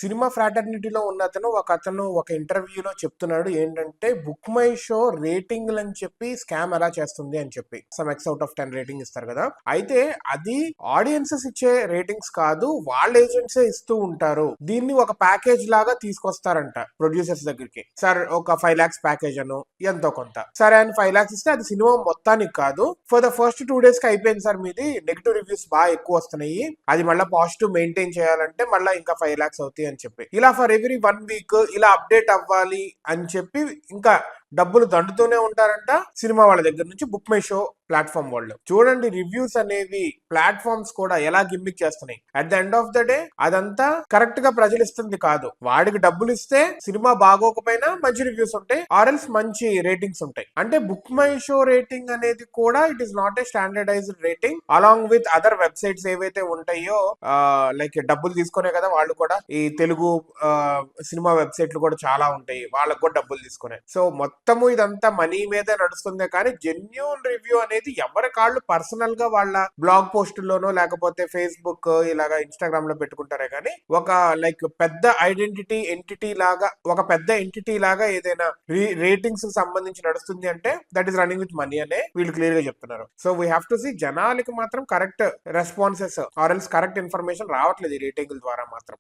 Cinema ఫ్రాటర్నిటీలో ఉన్న అతను ఒక ఇంటర్వ్యూలో చెప్తున్నాడు ఏంటంటే బుక్ మై షో రేటింగ్లు అని చెప్పి స్కామ్ ఎలా చేస్తుంది అని చెప్పి some X out of 10 rating ఇస్తారు కదా. అయితే అది ఆడియన్సెస్ ఇచ్చే రేటింగ్స్ కాదు, వాళ్ళ ఏజెంట్సే ఇస్తూ ఉంటారు. దీన్ని ఒక ప్యాకేజ్ లాగా తీసుకొస్తారంట ప్రొడ్యూసర్స్ దగ్గరికి. సార్ ఒక 5 lakhs ప్యాకేజ్ అను ఎంతో కొంత, సరే అని 5 lakhs ఇస్తే అది సినిమా మొత్తానికి కాదు, ఫర్ ద ఫస్ట్ 2 days కి అయిపోయింది సార్ మీది, నెగిటివ్ రివ్యూస్ బాగా ఎక్కువ వస్తున్నాయి, అది మళ్ళీ పాజిటివ్ మెయింటైన్ చేయాలంటే మళ్ళీ ఇంకా 5 lakhs అవుతాయి అని చెప్పి, ఇలా ఫర్ ఎవ్రీ 1 week ఇలా అప్డేట్ అవ్వాలి అని చెప్పి ఇంకా డబ్బులు దండుతూనే ఉంటారంట సినిమా వాళ్ళ దగ్గర నుంచి. బుక్ మై షో ప్లాట్ఫామ్ వాళ్ళు చూడండి, రివ్యూస్ అనేవి ప్లాట్ఫామ్స్ కూడా ఎలా గిమ్మిక్ చేస్తున్నాయి. At the end of the day అదంతా కరెక్ట్ గా ప్రజలు ఇస్తుంది కాదు, వాడికి డబ్బులు ఇస్తే సినిమా బాగోకపోయినా మంచి రివ్యూస్ ఉంటాయి, ఆర్ఎల్స్ మంచి రేటింగ్స్ ఉంటాయి. అంటే బుక్ మై షో రేటింగ్ అనేది కూడా it is not a standardized rating along with other websites ఏవైతే ఉంటాయో, లైక్ డబ్బులు తీసుకునే కదా వాళ్ళు కూడా, ఈ తెలుగు సినిమా వెబ్సైట్లు కూడా చాలా ఉంటాయి, వాళ్ళకు కూడా డబ్బులు తీసుకునే. సో మొత్తము ఇదంతా మనీ మీద నడుస్తుంది, కానీ జెన్యూన్ రివ్యూ అనేది ఎవరి కాళ్ళు పర్సనల్ గా వాళ్ళ బ్లాగ్ పోస్టుల్లోనో లేకపోతే ఫేస్బుక్ ఇలాగా ఇన్స్టాగ్రామ్ లో పెట్టుకుంటారే కానీ, ఒక లైక్ పెద్ద ఐడెంటిటీ ఎంటిటీ లాగా, ఒక పెద్ద ఎంటిటీ లాగా ఏదైనా రేటింగ్స్ సంబంధించి నడుస్తుంది అంటే that is running with money అనే వీళ్ళు క్లియర్ గా చెప్తున్నారు. So we have to see జనాలకి మాత్రం correct responses or else correct information రావట్లేదు ఈ రేటింగ్ల ద్వారా మాత్రం.